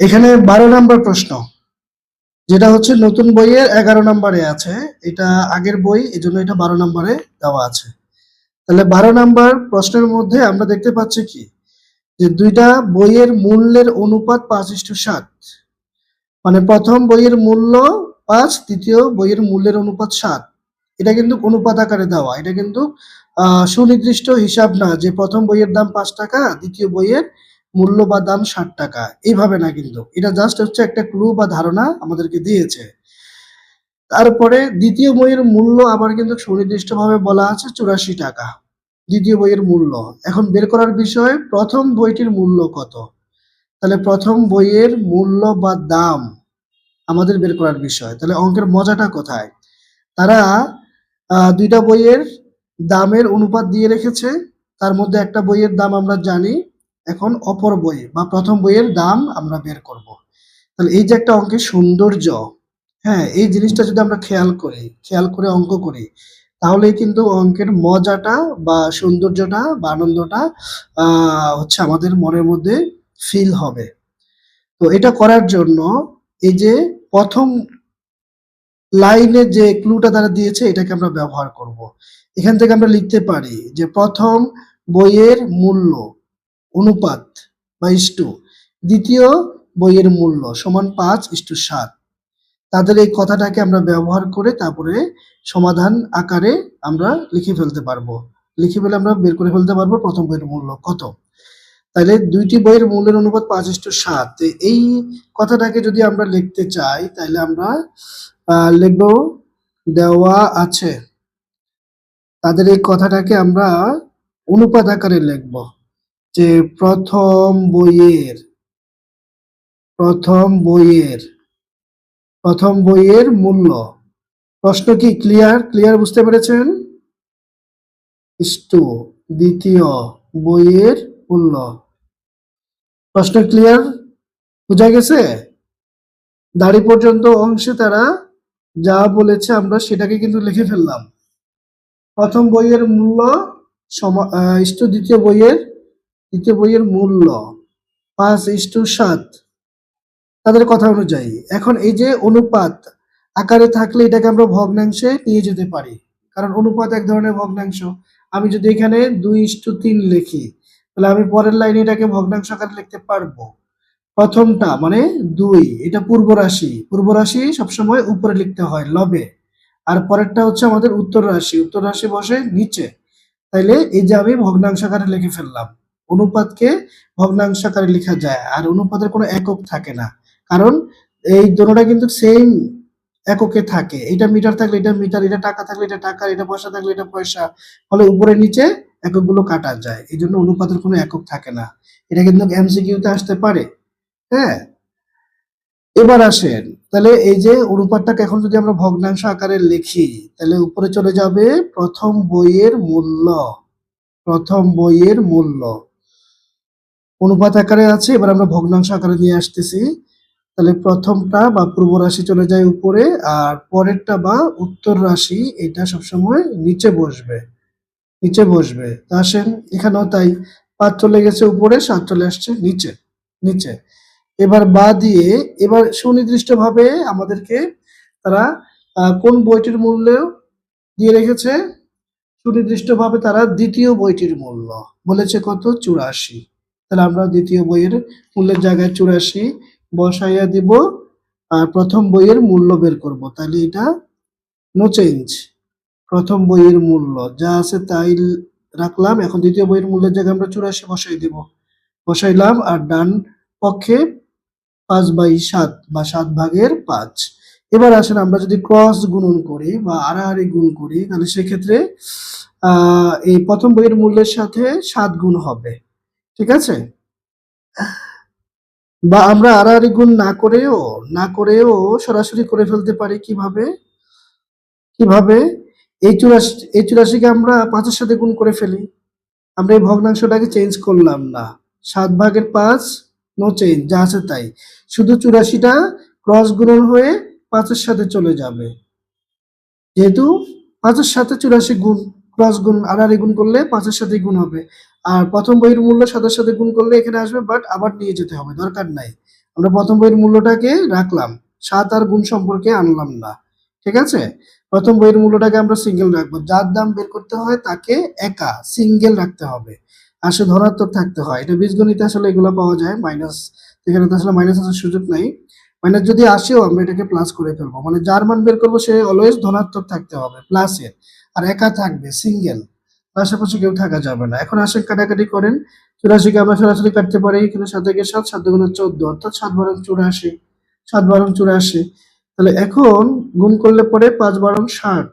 এখানে 12 নম্বর প্রশ্ন, যেটা হচ্ছে নতুন বইয়ের 11 নম্বরে আছে। এটা আগের বই, এজন্য এটা 12 নম্বরে দেওয়া আছে। তাহলে 12 নম্বর প্রশ্নের মধ্যে আমরা দেখতে পাচ্ছি কি, যে দুইটা বইয়ের মূল্যের অনুপাত 5:7। মানে প্রথম বইয়ের মূল্য 5, দ্বিতীয় বইয়ের মূল্যের অনুপাত 7। এটা কিন্তু অনুপাত আকারে দেওয়া, এটা কিন্তু সুনির্দিষ্ট হিসাব না যে প্রথম বইয়ের দাম 5 টাকা, দ্বিতীয় বইয়ের মূল্য বা দাম 60 টাকা, এইভাবে না কিন্তু। এটা জাস্ট হচ্ছে একটা ক্লু বা ধারণা আমাদেরকে দিয়েছে। তারপরে দ্বিতীয় বইয়ের মূল্য আবার কিন্তু সুনির্দিষ্টভাবে বলা আছে 84 টাকা, দ্বিতীয় বইয়ের মূল্য। এখন বের করার বিষয় প্রথম বইটির মূল্য কত। তাহলে প্রথম বইয়ের মূল্য বা দাম আমাদের বের করার বিষয়। তাহলে অঙ্কের মজাটা কোথায়, তারা দুইটা বইয়ের দামের অনুপাত দিয়ে রেখেছে, তার মধ্যে একটা বইয়ের দাম আমরা জানি, এখন অপর বই বা প্রথম বইয়ের দাম আমরা বের করব। তাহলে এই যে একটা অঙ্কের সৌন্দর্য, হ্যাঁ, এই জিনিসটা যদি আমরা খেয়াল করে অঙ্ক করি, তাহলেই কিন্তু অঙ্কের মজাটা বা সৌন্দর্যটা বা আনন্দটা হচ্ছে আমাদের মনের মধ্যে ফিল হবে। তো এটা করার জন্য এই যে প্রথম লাইনে যে ক্লুটা তারা দিয়েছে, এটাকে আমরা ব্যবহার করব। এখান থেকে আমরা লিখতে পারি যে প্রথম বইয়ের মূল্য অনুপাত বা ইস্টু দ্বিতীয় বইয়ের মূল্য সমান 5:7। তাদের এই কথাটাকে আমরা ব্যবহার করে তারপরে সমাধান আকারে আমরা লিখে ফেলতে পারবো। লিখে ফেলে আমরা বের করে ফেলতে পারবো প্রথম বইয়ের মূল্য কত। তাহলে দুইটি বইয়ের মূল্যের অনুপাত 5:7। এই কথাটাকে যদি আমরা লিখতে চাই, তাহলে আমরা লিখব, দেওয়া আছে। তাদের এই কথাটাকে আমরা অনুপাত আকারে লিখব, যে প্রথম বইয়ের মূল্য। প্রশ্ন কি ক্লিয়ার বুঝতে পেরেছেন? ইস্টু দ্বিতীয় বইয়ের মূল্য। প্রশ্ন ক্লিয়ার, বোঝা গেছে? দাড়ি পর্যন্ত অংশে তারা যা বলেছে আমরা সেটাকে কিন্তু লিখে ফেললাম। প্রথম বইয়ের মূল্য ইস্টু দ্বিতীয় বইয়ের মূল্য 5:7 তাদের কথা অনুযায়ী। এখন এই যে অনুপাত আকারে থাকলে এটাকে আমরা ভগ্নাংশে নিয়ে যেতে পারি, কারণ অনুপাত এক ধরনের ভগ্নাংশ। আমি যদি এখানে 2:3 লিখি, তাহলে আমি পরের লাইনে এটাকে ভগ্নাংশ আকারে লিখতে পারবো। প্রথমটা মানে 2, এটা পূর্ব রাশি সবসময় উপরে লিখতে হয় লবে, আর পরেরটা হচ্ছে আমাদের উত্তর রাশি বসে নিচে। তাইলে এই যে আমি ভগ্নাংশ আকারে লিখে ফেললাম। অনুপাতকে ভগ্নাংশ আকারে লেখা যায়, আর অনুপাতের কোনো একক থাকে না, কারণ এই দুটোটা কিন্তু সেম এককে থাকে। এটা মিটার থাকলে এটা মিটার, এটা টাকা থাকলে এটা টাকা, এটা পয়সা থাকলে এটা পয়সা, ফলে উপরে নিচে এককগুলো কাটা যায়। এই জন্য অনুপাতের কোনো একক থাকে না। এটা কিন্তু এমসিকিউতে আসতে পারে। হ্যাঁ, এবার আসেন, তাহলে এই যে অনুপাতটাকে এখন যদি আমরা ভগ্নাংশ আকারে লিখি, তাহলে উপরে চলে যাবে প্রথম বইয়ের মূল্য অনুপাত আকারে আছে, এবার আমরা ভগ্নাংশ আকারে নিয়ে আসতেছি। তাহলে প্রথমটা বা পূর্ব রাশি চলে যায় উপরে, আর পরেরটা বা উত্তর রাশি এটা সবসময় নিচে বসবে। তা আসেন এখানেও তাই, 5 চলে গেছে উপরে, 7 চলে আসছে নিচে। এবার বা দিয়ে এবার সুনির্দিষ্টভাবে আমাদেরকে তারা কোন বইটির মূল্য দিয়ে রেখেছে, সুনির্দিষ্টভাবে তারা দ্বিতীয় বইটির মূল্য বলেছে কত, 84। তাহলে আমরা দ্বিতীয় বইয়ের মূল্যের জায়গায় 84 বসাইয়া দিব, আর প্রথম বইয়ের মূল্য বের করব। তাহলে এটা নো চেঞ্জ, প্রথম বইয়ের মূল্য যা আছে তাই রাখলাম। এখন দ্বিতীয় বইয়ের মূল্যের জায়গায় আমরা 84 বসাইলাম, আর ডান পক্ষে 5/7 বা 7/5। এবার আসেন আমরা যদি ক্রস গুণন করি বা আড়াআড়ি গুণ করি, তাহলে সেক্ষেত্রে এই প্রথম বইয়ের মূল্যের সাথে 7 গুণ হবে, ঠিক আছে? বা আমরা আড়াআড়ি গুণ না করেও সরাসরি করে ফেলতে পারি। কিভাবে? এই 84 কে আমরা 5 এর সাথে গুণ করে ফেলি। আমরা এই ভগ্নাংশটাকে চেঞ্জ করলাম না, 7/5 নো চেঞ্জ, যা আছে তাই। শুধু 84টা ক্রস গুণন হয়ে 5 এর সাথে চলে যাবে, যেহেতু 5 এর সাথে 84 গুণ, ক্রস গুণ আড়াআড়ি গুণ করলে 5 এর সাথে গুণ হবে। আর প্রথম বইয়ের মূল্য 7 এর সাথে গুণ করলে এখানে আসবে, বাট আবার নিয়ে যেতে হবে, দরকার নাই। আমরা প্রথম বইয়ের মূল্যটাকে রাখলাম, 7 আর গুণ সম্পর্কে আনলাম না। ঠিক আছে, প্রথম বইয়ের মূল্যটাকে আমরা সিঙ্গেল রাখবো। যার দাম বের করতে হয় তাকে একা সিঙ্গেল রাখতে হবে, আসলে ধনাত্মক থাকতে হয়। এটা বীজগণিতে আসলে এগুলো পাওয়া যায়, মাইনাস, এখানে তো আসলে মাইনাস আসার সুযোগ নাই। মাইনাস যদি আসেও আমরা এটাকে প্লাস করে ফেলবো, মানে যার মান বের করবো সে অলওয়েজ ধনাত্মক থাকতে হবে, প্লাসের, আর একা থাকবে সিঙ্গেল, পাশাপাশি কেউ থাকা যাবে না। এখন আসেন কাটাকাটি করেন, 84 কে আমরা সরাসরি কাটতে পারি, এখানে 7 থেকে 7, 7 দুগুণে 14, অর্থাৎ 7 বারং 84, 7 বারং 84। তাহলে এখন গুণ করলে পরে 5 বারং 60,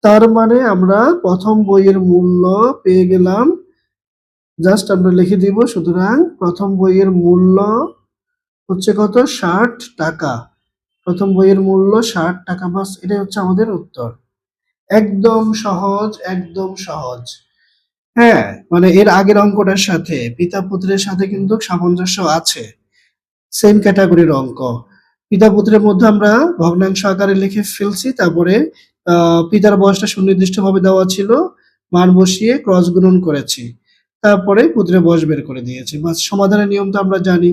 তার মানে আমরা প্রথম বইয়ের মূল্য পেয়ে গেলাম, জাস্ট আমরা লিখে দিব। সুতরাং প্রথম বইয়ের মূল্য হচ্ছে কত, 60 টাকা। প্রথম বইয়ের মূল্য 60 টাকা, বাস এটাই হচ্ছে আমাদের উত্তর। একদম সহজ, একদম সহজ। হ্যাঁ, মানে এর আগের অঙ্কটার সাথে পিতা পুত্রের সাথে কিন্তু সামঞ্জস্য আছে, সেম ক্যাটাগরির অঙ্ক। পিতা পুত্রের মধ্যে আমরা ভগ্নাংশ আকারে লিখে ফেলছি, তারপরে পিতার বয়সটা সুনির্দিষ্টভাবে দেওয়া ছিল, মান বসিয়ে ক্রস গুণন করেছি, তারপরে পুত্রের বয়স বের করে দিয়েছি। বাস, সমাধানের নিয়ম তো আমরা জানি,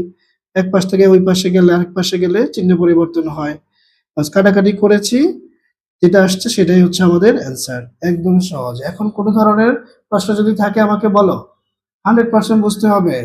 এক পাশ থেকে ওই পাশে গেলে আরেক পাশে গেলে চিহ্ন পরিবর্তন হয়। বাস, কাটাকাটি করেছি, যেটা আসছে সেটাই হচ্ছে আমাদের অ্যান্সার। একদম সহজ। এখন কোনো ধরনের প্রশ্ন যদি থাকে আমাকে বলো, 100% বুঝতে হবে।